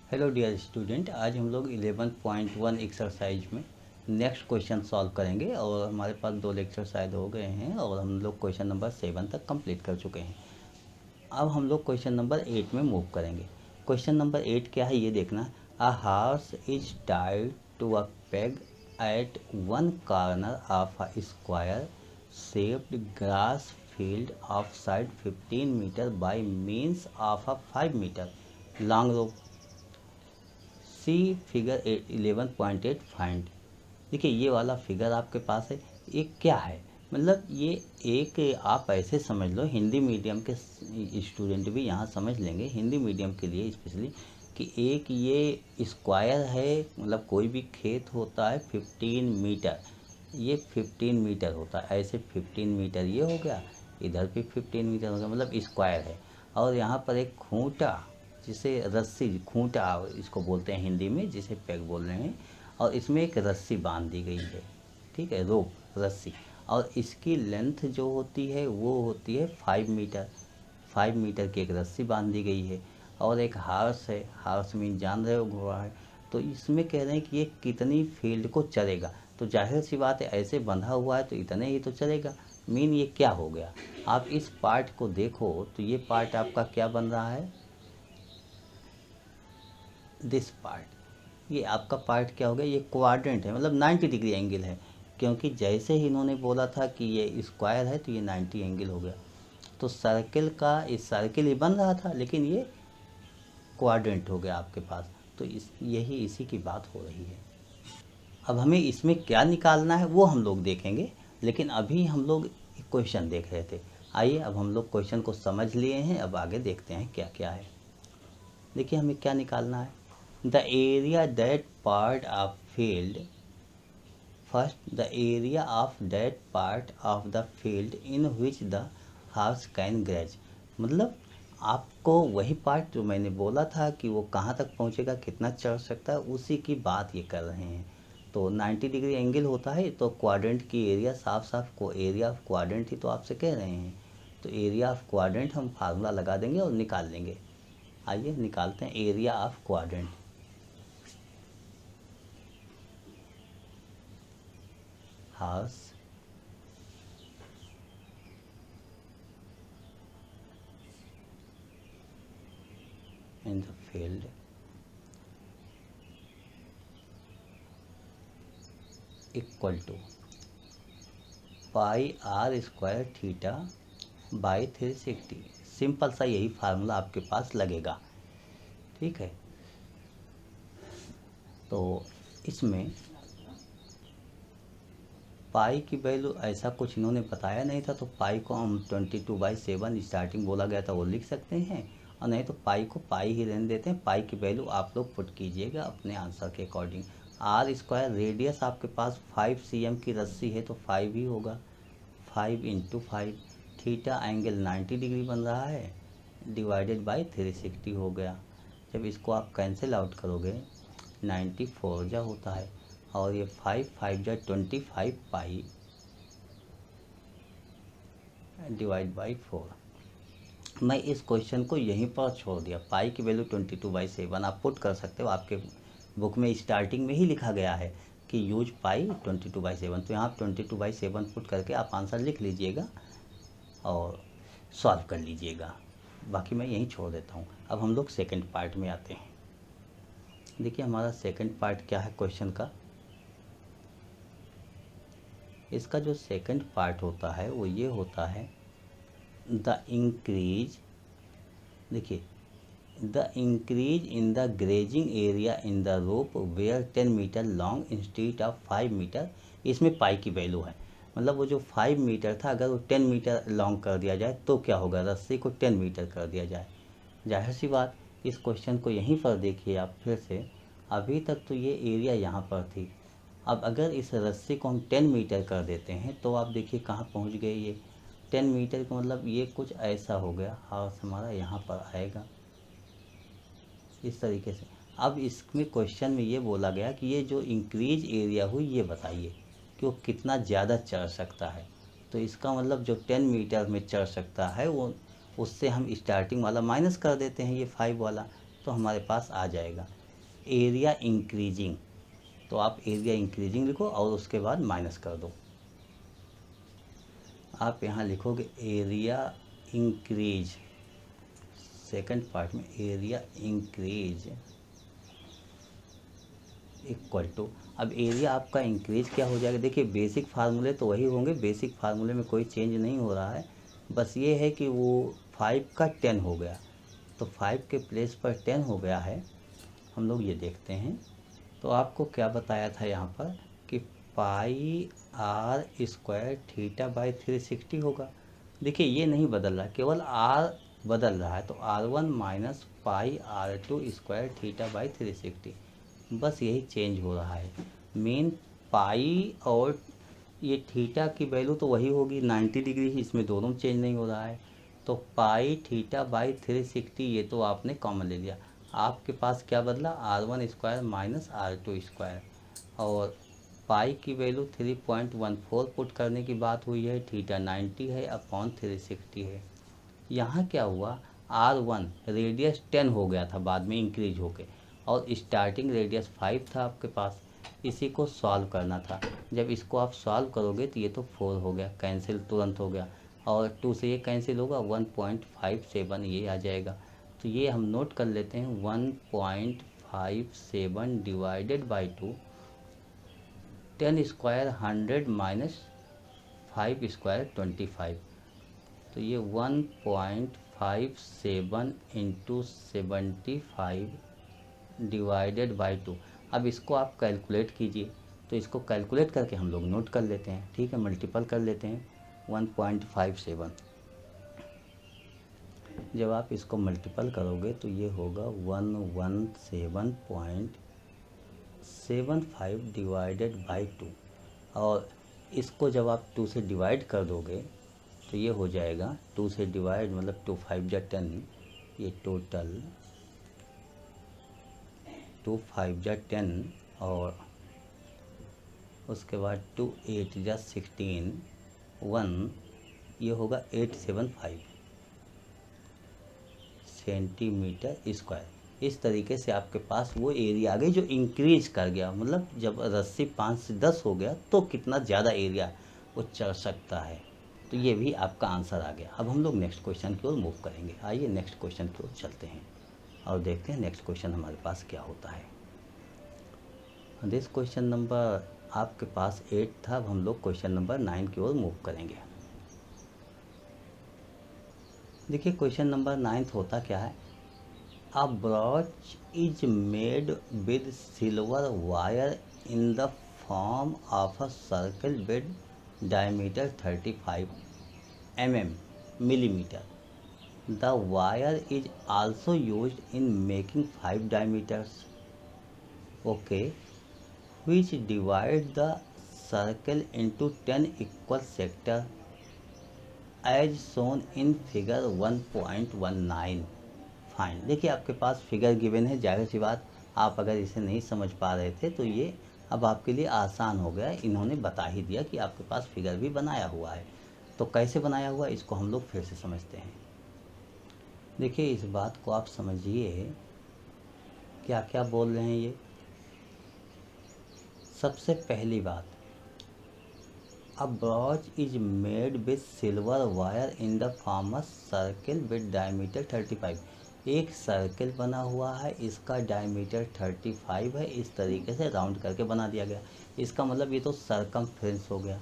Hello dear student, आज हम लोग 11.1 एक्सरसाइज में नेक्स्ट क्वेश्चन सॉल्व करेंगे और हमारे पास 2 लेक्चर शायद हो गए हैं और हम लोग क्वेश्चन नंबर 7 तक कंप्लीट कर चुके हैं। अब हम लोग क्वेश्चन नंबर 8 में मूव करेंगे। क्वेश्चन नंबर 8 क्या है ये देखना। A horse is tied to a peg at one corner of a square shaped grass field of side 15 metre by means of a 5 metre long rope. See figure 11.8 find. देखिए ये वाला figure आपके पास है, ये क्या है? मतलब ये एक, आप ऐसे समझ लो, हिंदी मीडियम के स्टूडेंट भी यहाँ समझ लेंगे, हिंदी मीडियम के लिए स्पेशली, कि एक ये स्क्वायर है, मतलब कोई भी खेत होता है 15 मीटर, ये 15 मीटर होता है, ऐसे 15 मीटर ये हो गया, इधर भी 15 मीटर हो गया, मतलब स्क्वायर है। और यहाँ पर एक खूंटा, जिसे रस्सी, खूंटा इसको बोलते हैं हिंदी में, जिसे पेग बोल रहे हैं, और इसमें एक रस्सी बांध दी गई है, ठीक है, रोप, रस्सी। और इसकी लेंथ जो होती है वो होती है 5 मीटर, 5 मीटर की एक रस्सी बांध दी गई है। और एक हार्स है, हार्स मीन जान रहे हो, घोड़ा है। तो इसमें कह रहे हैं कि ये कितनी फील्ड को चलेगा, तो जाहिर सी बात है ऐसे बंधा हुआ है तो इतने ही तो चलेगा। मीन ये क्या हो गया, आप इस पार्ट को देखो तो ये पार्ट आपका क्या बन रहा है, दिस पार्ट, ये आपका पार्ट क्या हो गया, ये क्वाड्रेंट है, मतलब 90 डिग्री एंगल है, क्योंकि जैसे ही इन्होंने बोला था कि ये स्क्वायर है तो ये 90 एंगल हो गया। तो सर्किल का, इस सर्किल ही बन रहा था लेकिन ये क्वाड्रेंट हो गया आपके पास। तो यही इसी की बात हो रही है। अब हमें इसमें क्या निकालना है वो हम लोग देखेंगे, लेकिन अभी हम लोग क्वेश्चन देख रहे थे। आइए अब हम लोग क्वेश्चन को समझ लिए हैं, अब आगे देखते हैं क्या क्या है। देखिए हमें क्या निकालना है। The area that part of field, first the area of that part of the field in which the house can graze. मतलब आपको वही पार्ट जो मैंने बोला था कि वो कहाँ तक पहुँचेगा, कितना चढ़ सकता है, उसी की बात ये कर रहे हैं। तो 90 डिग्री एंगल होता है तो क्वाड्रेंट की एरिया, साफ साफ को एरिया ऑफ क्वाड्रेंट ही तो आपसे कह रहे हैं। तो एरिया ऑफ क्वाड्रेंट हम फार्मूला लगा देंगे और निकाल लेंगे। आइए निकालते हैं area of quadrant. House in the field equal to pi r square theta by 360। Simple सा यही फार्मूला आपके पास लगेगा, ठीक है। तो इसमें पाई की वैल्यू ऐसा कुछ इन्होंने बताया नहीं था, तो पाई को हम 22/7 स्टार्टिंग बोला गया था वो लिख सकते हैं, और नहीं तो पाई को पाई ही रहने देते हैं। पाई की वैल्यू आप लोग पुट कीजिएगा अपने आंसर के अकॉर्डिंग। आर स्क्वायर, रेडियस आपके पास 5 cm की रस्सी है तो 5 ही होगा, 5 × 5। थीटा एंगल 90 डिग्री बन रहा है, डिवाइडेड बाई 360 हो गया। जब इसको आप कैंसिल आउट करोगे 94 जा होता है, और ये 5 5 जा 25 पाई डिवाइड बाई 4। मैं इस क्वेश्चन को यहीं पर छोड़ दिया। पाई की वैल्यू 22/7 आप पुट कर सकते हो, आपके बुक में स्टार्टिंग में ही लिखा गया है कि यूज पाई 22/7, तो यहाँ आप 22/7 पुट करके आप आंसर लिख लीजिएगा और सॉल्व कर लीजिएगा। बाकी मैं यहीं छोड़ देता हूँ। अब हम लोग सेकंड पार्ट में आते हैं। देखिए हमारा सेकंड पार्ट क्या है क्वेश्चन का। इसका जो सेकंड पार्ट होता है वो ये होता है, द इंक्रीज, देखिए the increase in the grazing area in the rope were 10 metre long instead of 5 metre. इसमें पाई की वैल्यू है, मतलब वो जो 5 मीटर था अगर वो 10 मीटर लॉन्ग कर दिया जाए तो क्या होगा, रस्सी को 10 मीटर कर दिया जाए। जाहिर सी बात, इस क्वेश्चन को यहीं पर देखिए आप फिर से। अभी तक तो ये एरिया यहाँ पर थी, अब अगर इस रस्सी को हम 10 मीटर कर देते हैं तो आप देखिए कहाँ पहुँच गए। ये 10 मीटर का मतलब ये कुछ ऐसा हो गया, हाउस हमारा यहाँ पर आएगा इस तरीके से। अब इसमें क्वेश्चन में ये बोला गया कि ये जो इंक्रीज एरिया हुई ये बताइए कि वो कितना ज़्यादा चढ़ सकता है। तो इसका मतलब जो 10 मीटर में चढ़ सकता है वो, उससे हम स्टार्टिंग वाला माइनस कर देते हैं, ये 5 वाला, तो हमारे पास आ जाएगा एरिया इंक्रीजिंग। तो आप एरिया इंक्रीजिंग लिखो और उसके बाद माइनस कर दो। आप यहाँ लिखोगे एरिया इंक्रीज, सेकंड पार्ट में एरिया इंक्रीज इक्वल टू, अब एरिया आपका इंक्रीज क्या हो जाएगा, देखिए बेसिक फार्मूले तो वही होंगे, बेसिक फार्मूले में कोई चेंज नहीं हो रहा है, बस ये है कि वो 5 का 10 हो गया, तो 5 के प्लेस पर 10 हो गया है। हम लोग ये देखते हैं, तो आपको क्या बताया था यहाँ पर कि पाई आर स्क्वायर थीटा बाई 360 होगा। देखिए ये नहीं बदल रहा, केवल आर बदल रहा है, तो R1 minus pi R2 square theta by 360, बस यही चेंज हो रहा है। मेन पाई और ये थीटा की वैल्यू तो वही होगी 90 डिग्री, इसमें दोनों चेंज नहीं हो रहा है। तो पाई थीटा बाई 360 ये तो आपने कॉमन ले लिया, आपके पास क्या बदला R1 square minus R2 square, और पाई की वैल्यू 3.14 पुट करने की बात हुई है, थीटा 90 है अपॉन 360 है। यहाँ क्या हुआ R1 रेडियस 10 हो गया था, बाद में इंक्रीज हो गए, और स्टार्टिंग रेडियस 5 था आपके पास, इसी को सॉल्व करना था। जब इसको आप सॉल्व करोगे तो ये तो 4 हो गया, कैंसिल तुरंत हो गया, और 2 से ये कैंसिल होगा 1.57 ये आ जाएगा। तो ये हम नोट कर लेते हैं 1.57 divided by 2, 10 square 100 minus 5 square 25, तो ये 1.57 इंटू 75 डिवाइडेड बाई 2। अब इसको आप कैलकुलेट कीजिए, तो इसको कैलकुलेट करके हम लोग नोट कर लेते हैं, ठीक है, मल्टीपल कर लेते हैं 1.57। जब आप इसको मल्टीपल करोगे तो ये होगा 117.75 डिवाइडेड बाई 2, और इसको जब आप 2 से डिवाइड कर दोगे तो ये हो जाएगा 2 से डिवाइड मतलब 2 5 जा 10, ये टोटल 2 5 जा 10, और उसके बाद 2 8 जा 16, 1 ये होगा 875 सेंटीमीटर स्क्वायर। इस तरीके से आपके पास वो एरिया आ गई जो इंक्रीज कर गया, मतलब जब रस्सी 5 से 10 हो गया तो कितना ज़्यादा एरिया वो चढ़ सकता है। तो ये भी आपका आंसर आ गया। अब हम लोग नेक्स्ट क्वेश्चन की ओर मूव करेंगे। आइए नेक्स्ट क्वेश्चन की ओर चलते हैं और देखते हैं नेक्स्ट क्वेश्चन हमारे पास क्या होता है। दिस क्वेश्चन नंबर आपके पास 8 था, अब हम लोग क्वेश्चन नंबर 9 की ओर मूव करेंगे। देखिए क्वेश्चन नंबर 9 होता क्या है, a brooch is made with silver wire in the form of a circle with diameter 35 millimeter. The wire is also used in making 5 diameters. Okay, which divide the circle into 10 equal sector as shown in figure 1.19. Fine. देखिए आपके पास figure given है, जाहिर सी बात आप अगर इसे नहीं समझ पा रहे थे तो ये अब आपके लिए आसान हो गया, इन्होंने बता ही दिया कि आपके पास फिगर भी बनाया हुआ है। तो कैसे बनाया हुआ इसको हम लोग फिर से समझते हैं। देखिए इस बात को आप समझिए, क्या क्या बोल रहे हैं ये। सबसे पहली बात, a brooch is made with silver wire in the form circle with diameter 35। एक सर्किल बना हुआ है, इसका डायमीटर 35 है, इस तरीके से राउंड करके बना दिया गया। इसका मतलब ये तो सरकमफ्रेंस हो गया।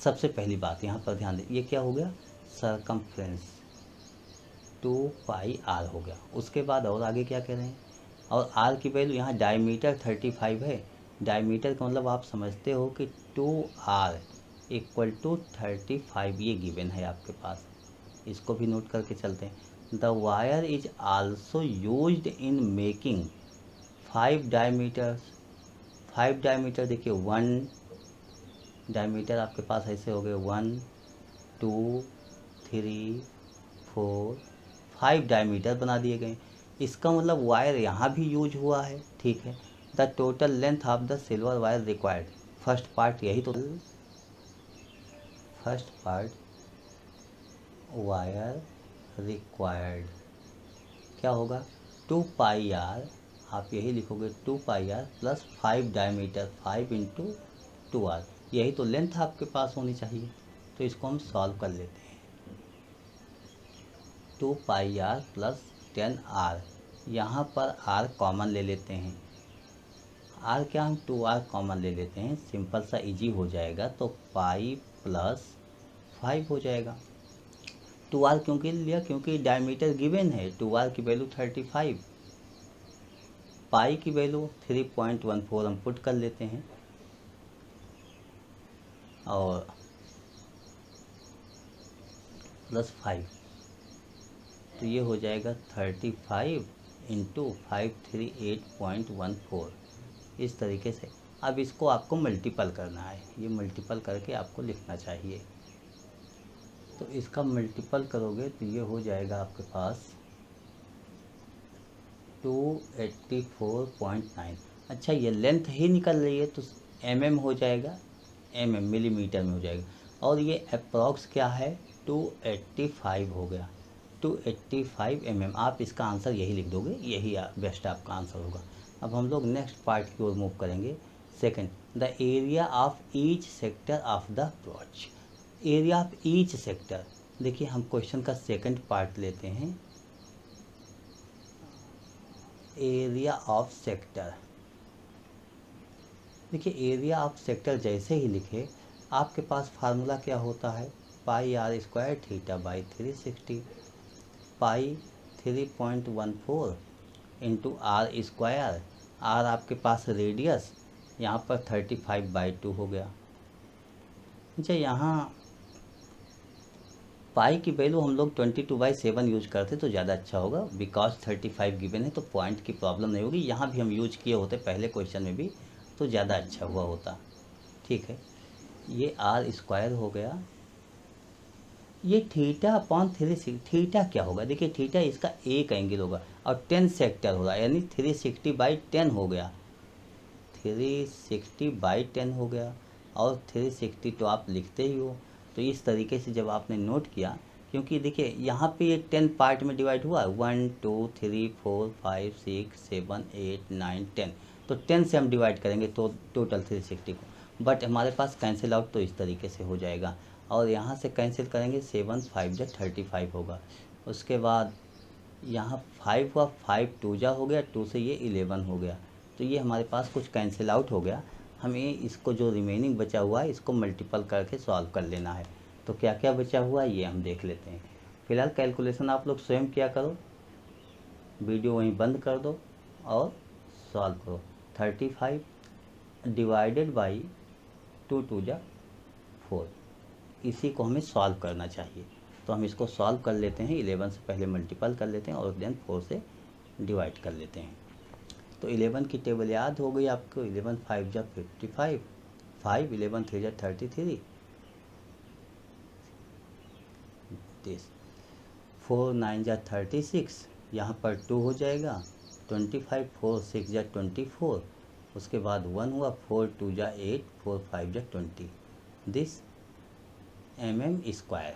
सबसे पहली बात यहाँ पर ध्यान दें, ये क्या हो गया, सरकमफ्रेंस 2 पाई आर हो गया। उसके बाद और आगे क्या कह रहे हैं, और आर की वैल्यू यहाँ डायमीटर 35 है, डायमीटर का मतलब आप समझते हो कि 2R इक्वल टू 35 ये गिवन है आपके पास। इसको भी नोट करके चलते हैं। The wire is also used in making 5 diameters. 5 diameter देखिए, 1 डायमीटर आपके पास ऐसे हो गए, 1 2 3 4 5 डायमीटर बना दिए गए। इसका मतलब वायर यहाँ भी यूज हुआ है, ठीक है। The total length of the silver wire required, first part यही तो, फर्स्ट पार्ट वायर रिक्वायर्ड क्या होगा टू पाई आर, आप यही लिखोगे 2 pi r plus 5 diameter, 5 into 2r, यही तो लेंथ आपके पास होनी चाहिए। तो इसको हम सॉल्व कर लेते हैं। 2 पाई आर प्लस 10r, यहाँ पर r कॉमन ले लेते हैं। r क्या, हम 2r कॉमन ले लेते हैं, सिंपल सा इजी हो जाएगा। तो पाई प्लस 5 हो जाएगा। 2r क्योंकि लिया, क्योंकि डायमीटर गिवन है, 2r की वैल्यू 35, पाई की वैल्यू 3.14 हम पुट कर लेते हैं, और प्लस 5, तो ये हो जाएगा 35 इंटू 538.14, इस तरीके से। अब इसको आपको मल्टीपल करना है, ये मल्टीपल करके आपको लिखना चाहिए। तो इसका मल्टीपल करोगे तो ये हो जाएगा आपके पास 284.9। अच्छा, ये लेंथ ही निकल रही है तो mm हो जाएगा, mm मिलीमीटर में हो जाएगा, और ये अप्रॉक्स क्या है 285 हो गया, 285 mm। आप इसका आंसर यही लिख दोगे, यही बेस्ट आपका आंसर होगा। अब हम लोग नेक्स्ट पार्ट की ओर मूव करेंगे। Second, the area of each sector of the approach. Area of each sector, देखिए हम क्वेश्चन का सेकंड पार्ट लेते हैं, एरिया ऑफ सेक्टर। देखिए एरिया ऑफ सेक्टर जैसे ही लिखे, आपके पास फार्मूला क्या होता है, pi r square theta by 360, pi 3.14 into r square, r आपके पास रेडियस, यहाँ पर 35/2 हो गया। अच्छा, यहाँ पाई की वैल्यू हम लोग 22/7 यूज करते तो ज़्यादा अच्छा होगा, बिकॉज 35 गिवन है तो पॉइंट की प्रॉब्लम नहीं होगी। यहाँ भी हम यूज किए होते पहले क्वेश्चन में भी, तो ज़्यादा अच्छा हुआ होता। ठीक है, ये आर स्क्वायर हो गया, ये थीटा अपॉन 360, थीटा क्या होगा, देखिए थीटा इसका एक एंगल होगा, और 10 सेक्टर होगा, यानी 360/10 हो गया, 360/10 हो गया, और 360 तो आप लिखते ही हो। तो इस तरीके से जब आपने नोट किया, क्योंकि देखिए यहाँ पे ये 10 पार्ट में डिवाइड हुआ, 1 2 3 4 5 6 7 8 9 10, तो 10 से हम डिवाइड करेंगे तो टोटल 360 को, बट हमारे पास कैंसिल आउट तो इस तरीके से हो जाएगा, और यहाँ से कैंसिल करेंगे 7 5 जा 35 होगा। उसके बाद यहाँ 5 हुआ, 5 2 जा हो गया, 2 से ये 11 हो गया, तो ये हमारे पास कुछ कैंसिल आउट हो गया। हमें इसको जो रिमेनिंग बचा हुआ है इसको मल्टीपल करके सॉल्व कर लेना है। तो क्या क्या बचा हुआ है ये हम देख लेते हैं। फिलहाल कैलकुलेशन आप लोग स्वयं क्या करो, वीडियो वहीं बंद कर दो और सॉल्व करो। 35 डिवाइडेड बाई 2 2 जा 4, इसी को हमें सॉल्व करना चाहिए। तो हम इसको सॉल्व कर लेते हैं, 11 से पहले मल्टीपल कर लेते हैं और देन 4 से डिवाइड कर लेते हैं। तो 11 की टेबल याद हो गई आपको, 11 5 जा 55, 5 11 3 जा 33, 4 9 जा 36, यहाँ पर 2 हो जाएगा, 25 4 6 जा 24, उसके बाद 1 हुआ, 4 2 जा 8, 4 5 जा 20, दिस mm²।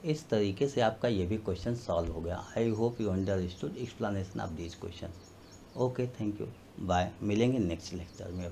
इस तरीके से आपका ये भी क्वेश्चन सॉल्व हो गया। I hope you understood explanation of this question. Okay, thank you, bye, मिलेंगे नेक्स्ट लेक्चर में।